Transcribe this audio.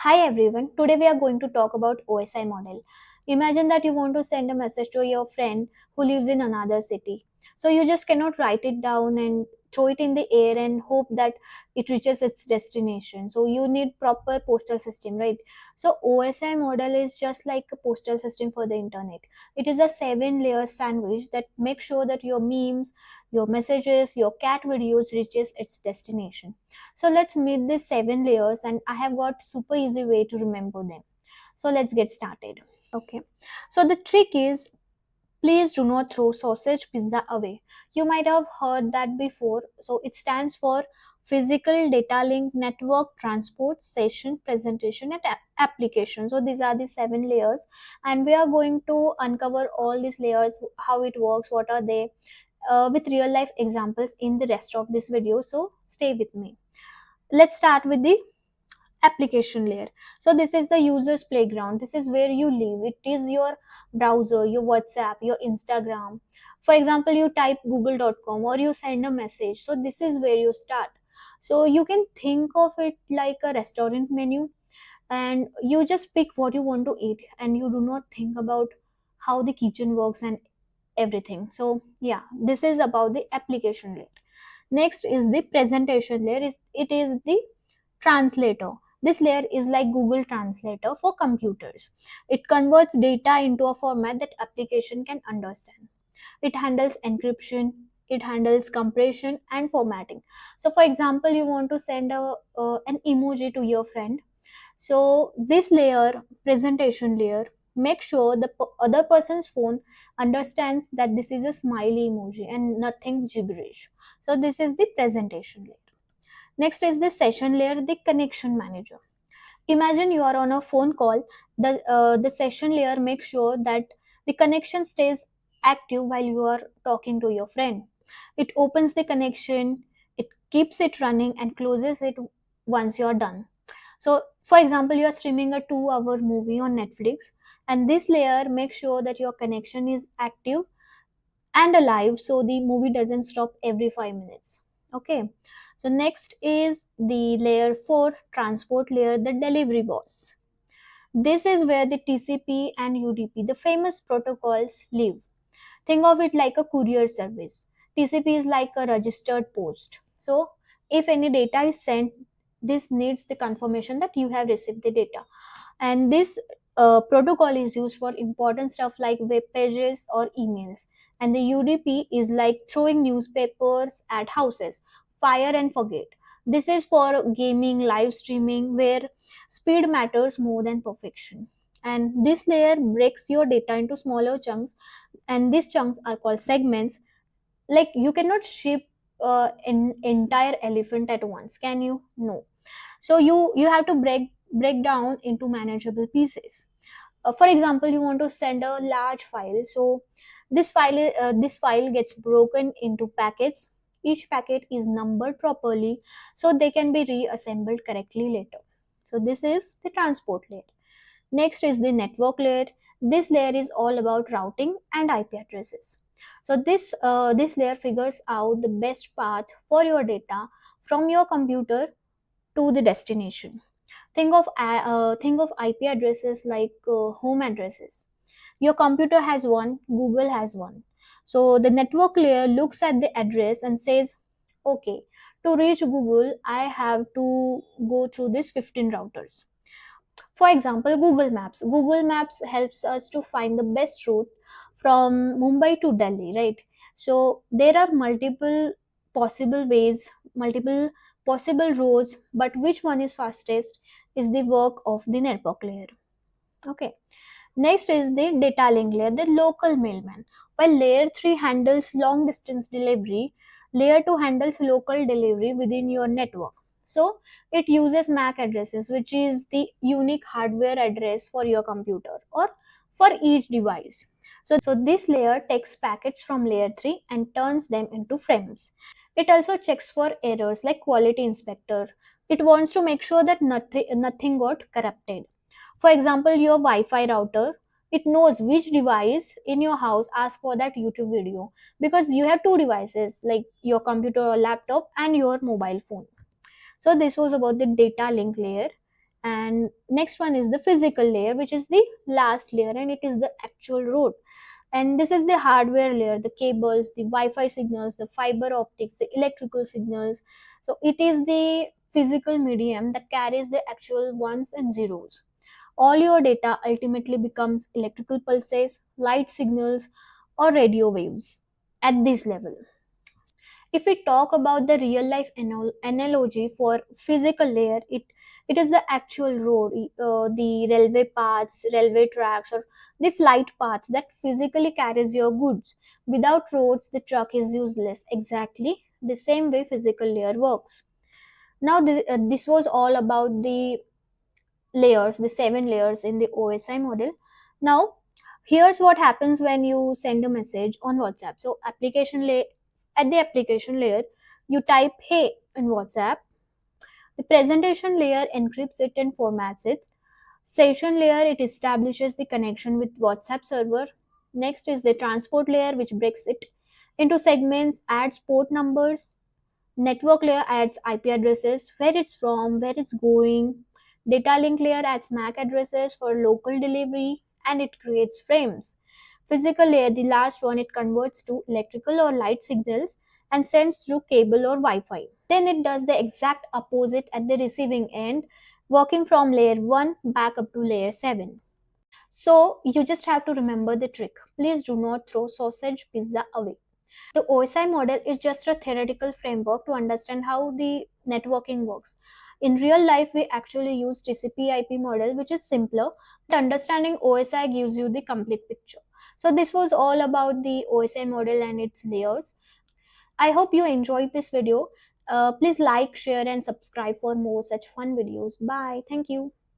Hi everyone, today we are going to talk about OSI model. Imagine that you want to send a message to your friend who lives in another city. So you just cannot write it down and throw it in the air and hope that it reaches its destination. So you need proper postal system, right? So OSI model is just like a postal system for the internet. It is a 7-layer sandwich that makes sure that your memes, your messages, your cat videos reaches its destination. So let's meet these 7 layers, and I have got super easy way to remember them. So let's get started. Okay. So the trick is, please do not throw sausage pizza away. You might have heard that before. So it stands for physical data link network transport session presentation and application. So these are the 7 layers, and we are going to uncover all these layers, how it works, what are they, with real life examples in the rest of this video. So stay with me. Let's start with the application layer. So this is the user's playground. This is where you live. It is your browser, your WhatsApp, your Instagram. For example, you type google.com or you send a message. So this is where you start. So you can think of it like a restaurant menu, and you just pick what you want to eat and you do not think about how the kitchen works and everything. So yeah, this is about the application layer. Next is the presentation layer. It is the translator. This layer is like Google Translator for computers. It converts data into a format that application can understand. It handles encryption, it handles compression and formatting. So for example, you want to send an emoji to your friend. So this layer, presentation layer, make sure the other person's phone understands that this is a smiley emoji and nothing gibberish. So this is the presentation layer. Next is the session layer, the connection manager. Imagine you are on a phone call. The session layer makes sure that the connection stays active while you are talking to your friend. It opens the connection, it keeps it running and closes it once you are done. So for example, you are streaming a 2-hour movie on Netflix, and this layer makes sure that your connection is active and alive, so the movie doesn't stop every 5 minutes. Okay. So next is the layer 4, transport layer, the delivery boss. This is where the TCP and UDP, the famous protocols, live. Think of it like a courier service. TCP is like a registered post. So if any data is sent, this needs the confirmation that you have received the data. And this protocol is used for important stuff like web pages or emails. And the UDP is like throwing newspapers at houses, fire and forget. This is for gaming, live streaming, where speed matters more than perfection. And this layer breaks your data into smaller chunks, and these chunks are called segments. Like you cannot ship an entire elephant at once, can you? No. So you have to break down into manageable pieces. For example, you want to send a large file. So this file gets broken into packets. Each packet is numbered properly so they can be reassembled correctly later. So this is the transport layer. Next is the network layer. This layer is all about routing and IP addresses. So this layer figures out the best path for your data from your computer to the destination. Think of IP addresses like home addresses. Your computer has one, Google has one. So the network layer looks at the address and says, okay, to reach Google, I have to go through these 15 routers. For example, Google Maps. Google Maps helps us to find the best route from Mumbai to Delhi, right? So there are multiple possible ways, multiple possible roads, but which one is fastest is the work of the network layer. Okay. Next is the data link layer, the local mailman. While layer 3 handles long distance delivery, layer 2 handles local delivery within your network. So it uses MAC addresses, which is the unique hardware address for your computer or for each device. So this layer takes packets from layer 3 and turns them into frames. It also checks for errors like quality inspector. It wants to make sure that nothing got corrupted. For example, your Wi-Fi router, it knows which device in your house asks for that YouTube video, because you have two devices like your computer or laptop and your mobile phone. So this was about the data link layer. And next one is the physical layer, which is the last layer, and it is the actual road. And this is the hardware layer, the cables, the Wi-Fi signals, the fiber optics, the electrical signals. So it is the physical medium that carries the actual ones and zeros. All your data ultimately becomes electrical pulses, light signals, or radio waves at this level. If we talk about the real life analogy for physical layer, it is the actual road, the railway paths, railway tracks, or the flight paths that physically carries your goods. Without roads, the truck is useless. Exactly the same way physical layer works. Now, this was all about the layers, the 7 layers in the OSI model. Now, here's what happens when you send a message on WhatsApp. So, at the application layer, you type "Hey" in WhatsApp. The presentation layer encrypts it and formats it. Session layer, it establishes the connection with WhatsApp server. Next is the transport layer, which breaks it into segments, adds port numbers. Network layer adds IP addresses, where it's from, where it's going. Data link layer adds MAC addresses for local delivery, and it creates frames. Physical layer, the last one, it converts to electrical or light signals and sends through cable or Wi-Fi. Then it does the exact opposite at the receiving end, working from layer 1 back up to layer 7. So you just have to remember the trick. Please do not throw sausage pizza away. The OSI model is just a theoretical framework to understand how the networking works. In real life, we actually use TCP/IP model, which is simpler, but understanding OSI gives you the complete picture. So this was all about the OSI model and its layers. I hope you enjoyed this video. Please like, share, and subscribe for more such fun videos. Bye. Thank you.